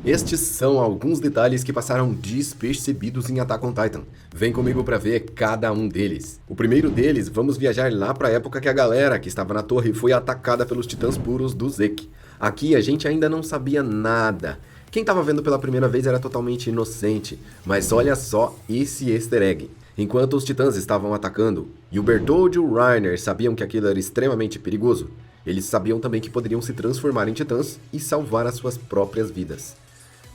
Estes são alguns detalhes que passaram despercebidos em Attack on Titan. Vem comigo para ver cada um deles. O primeiro deles, vamos viajar lá para a época que a galera que estava na torre foi atacada pelos titãs puros do Zeke. Aqui a gente ainda não sabia nada. Quem estava vendo pela primeira vez era totalmente inocente, mas olha só esse easter egg. Enquanto os titãs estavam atacando, e o Bertholdt e o Reiner sabiam que aquilo era extremamente perigoso, eles sabiam também que poderiam se transformar em titãs e salvar as suas próprias vidas.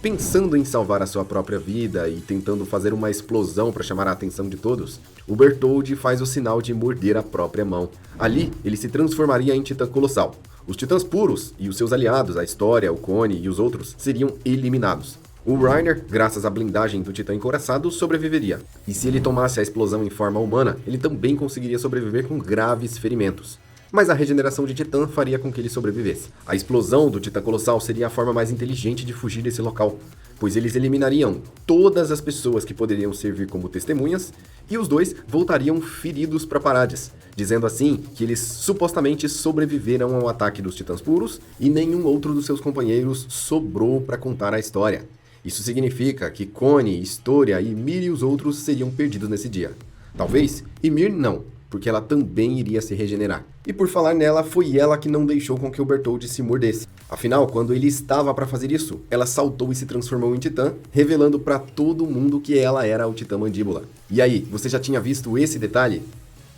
Pensando em salvar a sua própria vida e tentando fazer uma explosão para chamar a atenção de todos, o Bertholdt faz o sinal de morder a própria mão. Ali, ele se transformaria em Titã Colossal. Os Titãs Puros e os seus aliados, a História, o Connie e os outros, seriam eliminados. O Reiner, graças à blindagem do Titã Encouraçado, sobreviveria. E se ele tomasse a explosão em forma humana, ele também conseguiria sobreviver com graves ferimentos. Mas a regeneração de Titã faria com que ele sobrevivesse. A explosão do Titã Colossal seria a forma mais inteligente de fugir desse local, pois eles eliminariam todas as pessoas que poderiam servir como testemunhas, e os dois voltariam feridos para Parades, dizendo assim que eles supostamente sobreviveram ao ataque dos Titãs Puros e nenhum outro dos seus companheiros sobrou para contar a história. Isso significa que Connie, Historia, Ymir e os outros seriam perdidos nesse dia. Talvez Ymir não, porque ela também iria se regenerar. E por falar nela, foi ela que não deixou com que o Bertholdt se mordesse. Afinal, quando ele estava para fazer isso, ela saltou e se transformou em Titã, revelando para todo mundo que ela era o Titã Mandíbula. E aí, você já tinha visto esse detalhe?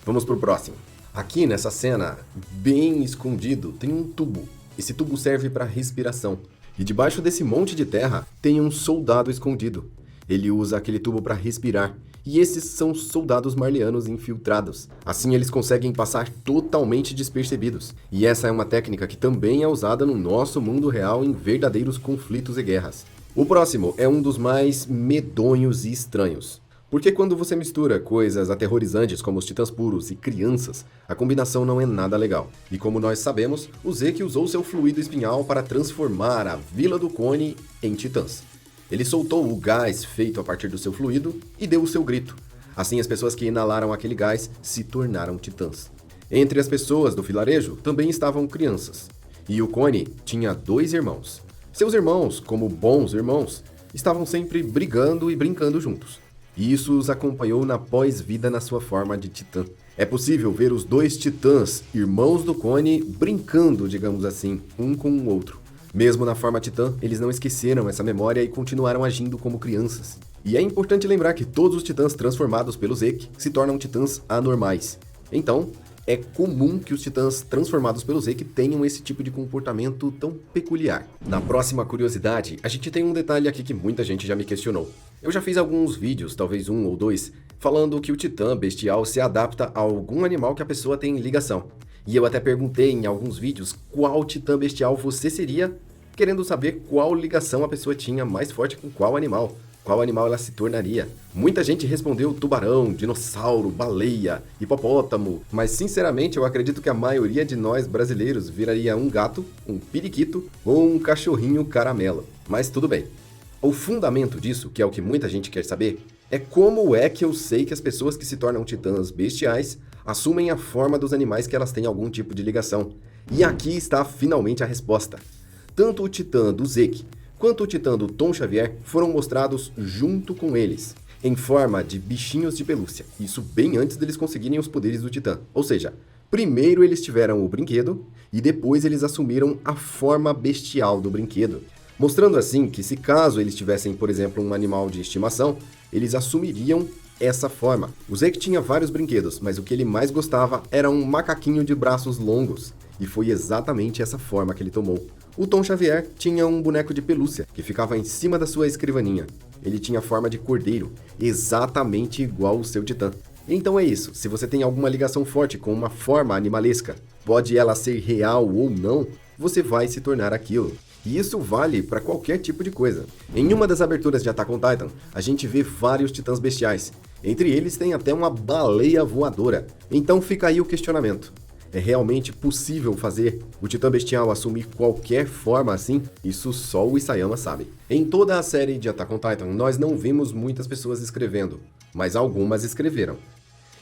Vamos pro próximo. Aqui nessa cena, bem escondido, tem um tubo. Esse tubo serve para respiração. E debaixo desse monte de terra, tem um soldado escondido. Ele usa aquele tubo para respirar. E esses são soldados marlianos infiltrados. Assim eles conseguem passar totalmente despercebidos. E essa é uma técnica que também é usada no nosso mundo real em verdadeiros conflitos e guerras. O próximo é um dos mais medonhos e estranhos. Porque quando você mistura coisas aterrorizantes como os titãs puros e crianças, a combinação não é nada legal. E como nós sabemos, o Zeke usou seu fluido espinhal para transformar a Vila do Connie em titãs. Ele soltou o gás feito a partir do seu fluido e deu o seu grito. Assim, as pessoas que inalaram aquele gás se tornaram titãs. Entre as pessoas do vilarejo também estavam crianças. E o Connie tinha 2 irmãos. Seus irmãos, como bons irmãos, estavam sempre brigando e brincando juntos. E isso os acompanhou na pós-vida na sua forma de titã. É possível ver os 2 titãs, irmãos do Connie, brincando, digamos assim, um com o outro. Mesmo na forma titã, eles não esqueceram essa memória e continuaram agindo como crianças. E é importante lembrar que todos os titãs transformados pelo Zeke se tornam titãs anormais. Então, é comum que os titãs transformados pelo Zeke tenham esse tipo de comportamento tão peculiar. Na próxima curiosidade, a gente tem um detalhe aqui que muita gente já me questionou. Eu já fiz alguns vídeos, talvez 1 ou 2, falando que o titã bestial se adapta a algum animal que a pessoa tem ligação. E eu até perguntei em alguns vídeos qual titã bestial você seria, querendo saber qual ligação a pessoa tinha mais forte com qual animal ela se tornaria. Muita gente respondeu tubarão, dinossauro, baleia, hipopótamo, mas sinceramente eu acredito que a maioria de nós brasileiros viraria um gato, um periquito ou um cachorrinho caramelo. Mas tudo bem. O fundamento disso, que é o que muita gente quer saber, é como é que eu sei que as pessoas que se tornam titãs bestiais assumem a forma dos animais que elas têm algum tipo de ligação. E aqui está finalmente a resposta. Tanto o titã do Zeke quanto o titã do Tom Xavier foram mostrados junto com eles, em forma de bichinhos de pelúcia. Isso bem antes deles conseguirem os poderes do titã. Ou seja, primeiro eles tiveram o brinquedo e depois eles assumiram a forma bestial do brinquedo. Mostrando assim que se caso eles tivessem, por exemplo, um animal de estimação, eles assumiriam essa forma. O Zeke tinha vários brinquedos, mas o que ele mais gostava era um macaquinho de braços longos, e foi exatamente essa forma que ele tomou. O Tom Xavier tinha um boneco de pelúcia, que ficava em cima da sua escrivaninha. Ele tinha forma de cordeiro, exatamente igual o seu titã. Então é isso, se você tem alguma ligação forte com uma forma animalesca, pode ela ser real ou não, você vai se tornar aquilo. E isso vale para qualquer tipo de coisa. Em uma das aberturas de Attack on Titan, a gente vê vários titãs bestiais. Entre eles tem até uma baleia voadora. Então fica aí o questionamento. É realmente possível fazer o titã bestial assumir qualquer forma assim? Isso só o Isayama sabe. Em toda a série de Attack on Titan, nós não vimos muitas pessoas escrevendo, mas algumas escreveram.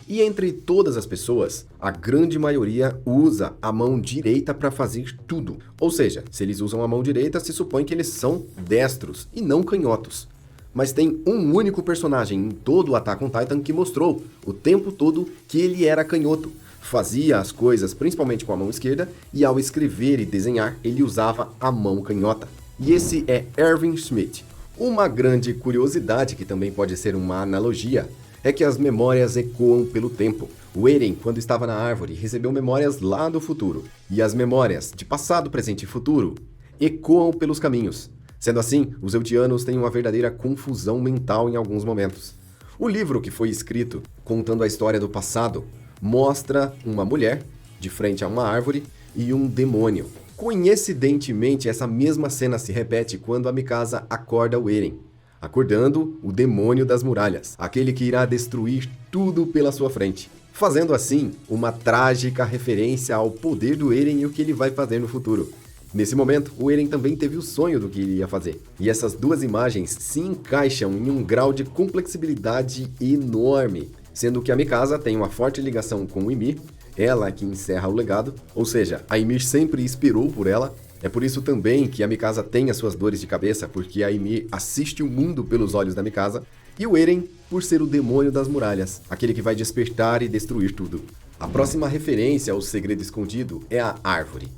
E entre todas as pessoas, a grande maioria usa a mão direita para fazer tudo. Ou seja, se eles usam a mão direita, se supõe que eles são destros e não canhotos. Mas tem um único personagem em todo o Attack on Titan que mostrou o tempo todo que ele era canhoto. Fazia as coisas principalmente com a mão esquerda e ao escrever e desenhar ele usava a mão canhota. E esse é Erwin Schmidt. Uma grande curiosidade que também pode ser uma analogia é que as memórias ecoam pelo tempo. O Eren, quando estava na árvore, recebeu memórias lá do futuro. E as memórias de passado, presente e futuro ecoam pelos caminhos. Sendo assim, os Eldianos têm uma verdadeira confusão mental em alguns momentos. O livro que foi escrito contando a história do passado mostra uma mulher de frente a uma árvore e um demônio. Coincidentemente, essa mesma cena se repete quando a Mikasa acorda o Eren, acordando o demônio das muralhas, aquele que irá destruir tudo pela sua frente, fazendo assim uma trágica referência ao poder do Eren e o que ele vai fazer no futuro. Nesse momento, o Eren também teve o sonho do que ele ia fazer, e essas duas imagens se encaixam em um grau de complexibilidade enorme, sendo que a Mikasa tem uma forte ligação com o Ymir, ela que encerra o legado, ou seja, a Ymir sempre esperou por ela. É por isso também que a Mikasa tem as suas dores de cabeça, porque a Ymir assiste o mundo pelos olhos da Mikasa, e o Eren por ser o demônio das muralhas, aquele que vai despertar e destruir tudo. A próxima referência ao segredo escondido é a árvore.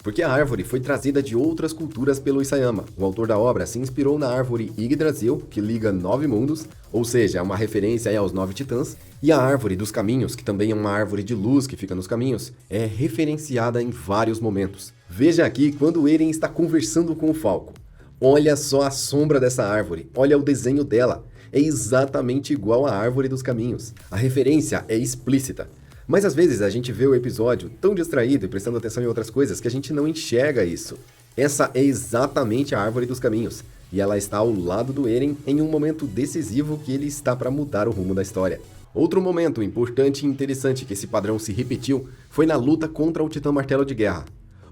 Porque a árvore foi trazida de outras culturas pelo Isayama. O autor da obra se inspirou na árvore Yggdrasil, que liga 9 mundos, ou seja, é uma referência aos 9 titãs, e a árvore dos caminhos, que também é uma árvore de luz que fica nos caminhos, é referenciada em vários momentos. Veja aqui quando o Eren está conversando com o Falco. Olha só a sombra dessa árvore, olha o desenho dela. É exatamente igual à árvore dos caminhos. A referência é explícita. Mas às vezes a gente vê o episódio tão distraído e prestando atenção em outras coisas que a gente não enxerga isso. Essa é exatamente a Árvore dos Caminhos, e ela está ao lado do Eren em um momento decisivo que ele está para mudar o rumo da história. Outro momento importante e interessante que esse padrão se repetiu foi na luta contra o Titã Martelo de Guerra.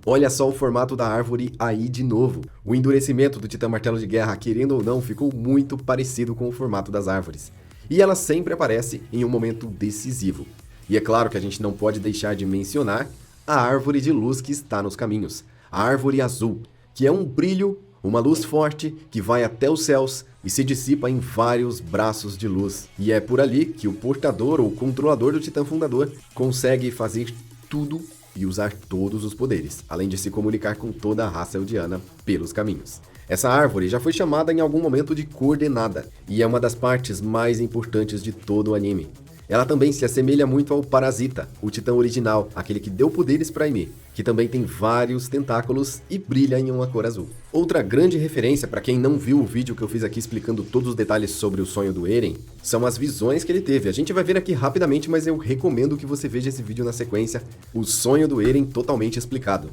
Olha só o formato da árvore aí de novo. O endurecimento do Titã Martelo de Guerra, querendo ou não, ficou muito parecido com o formato das árvores. E ela sempre aparece em um momento decisivo. E é claro que a gente não pode deixar de mencionar a árvore de luz que está nos caminhos, a árvore azul, que é um brilho, uma luz forte que vai até os céus e se dissipa em vários braços de luz. E é por ali que o portador ou controlador do Titã Fundador consegue fazer tudo e usar todos os poderes, além de se comunicar com toda a raça eldiana pelos caminhos. Essa árvore já foi chamada em algum momento de coordenada, e é uma das partes mais importantes de todo o anime. Ela também se assemelha muito ao Parasita, o titã original, aquele que deu poderes para Ymir, que também tem vários tentáculos e brilha em uma cor azul. Outra grande referência para quem não viu o vídeo que eu fiz aqui explicando todos os detalhes sobre o sonho do Eren, são as visões que ele teve. A gente vai ver aqui rapidamente, mas eu recomendo que você veja esse vídeo na sequência, o sonho do Eren totalmente explicado.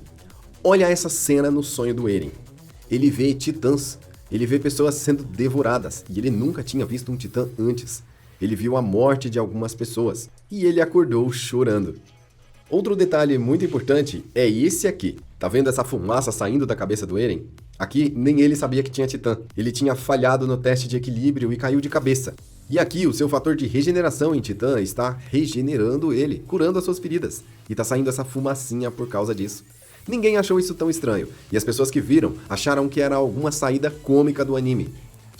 Olha essa cena no sonho do Eren. Ele vê titãs, ele vê pessoas sendo devoradas, e ele nunca tinha visto um titã antes. Ele viu a morte de algumas pessoas e ele acordou chorando. Outro detalhe muito importante é esse aqui. Tá vendo essa fumaça saindo da cabeça do Eren? Aqui nem ele sabia que tinha titã. Ele tinha falhado no teste de equilíbrio e caiu de cabeça. E aqui o seu fator de regeneração em titã está regenerando ele, curando as suas feridas. E tá saindo essa fumacinha por causa disso. Ninguém achou isso tão estranho, e as pessoas que viram acharam que era alguma saída cômica do anime.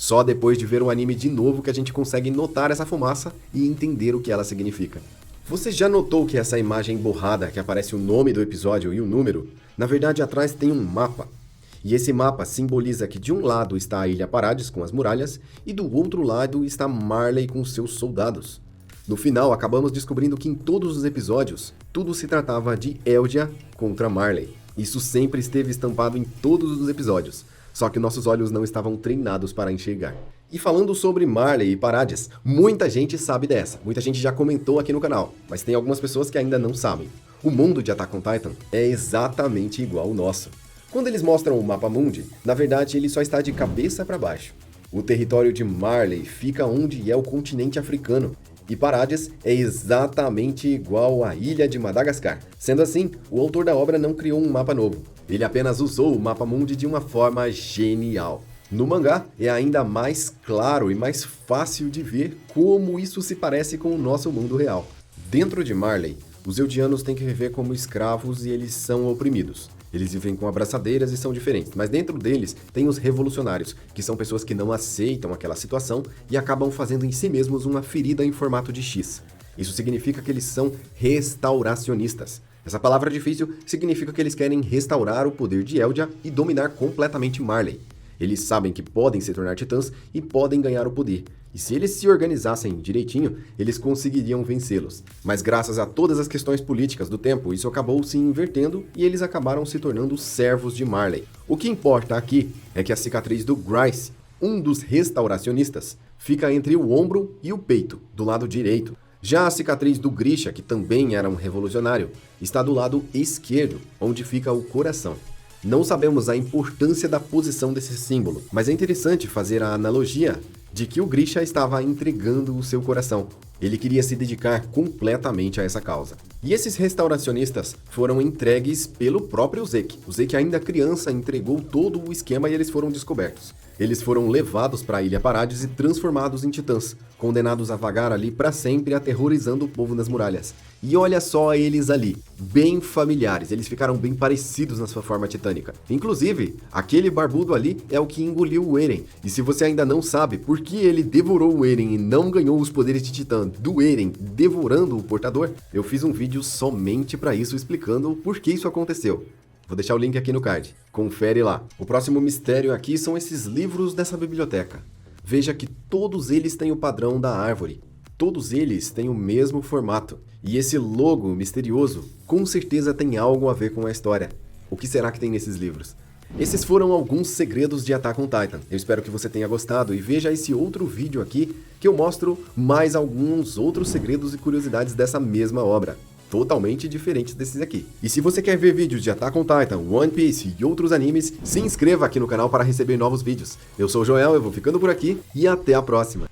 Só depois de ver o anime de novo que a gente consegue notar essa fumaça e entender o que ela significa. Você já notou que essa imagem borrada que aparece o nome do episódio e o número, na verdade atrás tem um mapa. E esse mapa simboliza que de um lado está a Ilha Parades com as muralhas e do outro lado está Marley com seus soldados. No final, acabamos descobrindo que em todos os episódios, tudo se tratava de Eldia contra Marley. Isso sempre esteve estampado em todos os episódios. Só que nossos olhos não estavam treinados para enxergar. E falando sobre Marley e Parades, muita gente sabe dessa. Muita gente já comentou aqui no canal, mas tem algumas pessoas que ainda não sabem. O mundo de Attack on Titan é exatamente igual ao nosso. Quando eles mostram o mapa mundi, na verdade ele só está de cabeça para baixo. O território de Marley fica onde é o continente africano. E Parades é exatamente igual à ilha de Madagascar. Sendo assim, o autor da obra não criou um mapa novo. Ele apenas usou o mapa mundi de uma forma genial. No mangá, é ainda mais claro e mais fácil de ver como isso se parece com o nosso mundo real. Dentro de Marley, os Eldianos têm que viver como escravos e eles são oprimidos. Eles vivem com abraçadeiras e são diferentes, mas dentro deles tem os revolucionários, que são pessoas que não aceitam aquela situação e acabam fazendo em si mesmos uma ferida em formato de X. Isso significa que eles são restauracionistas. Essa palavra difícil significa que eles querem restaurar o poder de Eldia e dominar completamente Marley. Eles sabem que podem se tornar titãs e podem ganhar o poder. E se eles se organizassem direitinho, eles conseguiriam vencê-los. Mas graças a todas as questões políticas do tempo, isso acabou se invertendo e eles acabaram se tornando servos de Marley. O que importa aqui é que a cicatriz do Grice, um dos restauracionistas, fica entre o ombro e o peito, do lado direito. Já a cicatriz do Grisha, que também era um revolucionário, está do lado esquerdo, onde fica o coração. Não sabemos a importância da posição desse símbolo, mas é interessante fazer a analogia de que o Grisha estava entregando o seu coração. Ele queria se dedicar completamente a essa causa. E esses restauracionistas foram entregues pelo próprio Zeke. O Zeke, ainda criança, entregou todo o esquema e eles foram descobertos. Eles foram levados para a Ilha Parades e transformados em titãs, condenados a vagar ali para sempre, aterrorizando o povo nas muralhas. E olha só eles ali, bem familiares, eles ficaram bem parecidos na sua forma titânica. Inclusive, aquele barbudo ali é o que engoliu o Eren. E se você ainda não sabe por que ele devorou o Eren e não ganhou os poderes de titã do Eren devorando o portador, eu fiz um vídeo somente para isso, explicando por que isso aconteceu. Vou deixar o link aqui no card. Confere lá. O próximo mistério aqui são esses livros dessa biblioteca. Veja que todos eles têm o padrão da árvore. Todos eles têm o mesmo formato. E esse logo misterioso com certeza tem algo a ver com a história. O que será que tem nesses livros? Esses foram alguns segredos de Attack on Titan. Eu espero que você tenha gostado e veja esse outro vídeo aqui que eu mostro mais alguns outros segredos e curiosidades dessa mesma obra. Totalmente diferentes desses aqui. E se você quer ver vídeos de Attack on Titan, One Piece e outros animes, se inscreva aqui no canal para receber novos vídeos. Eu sou o Joel, eu vou ficando por aqui e até a próxima.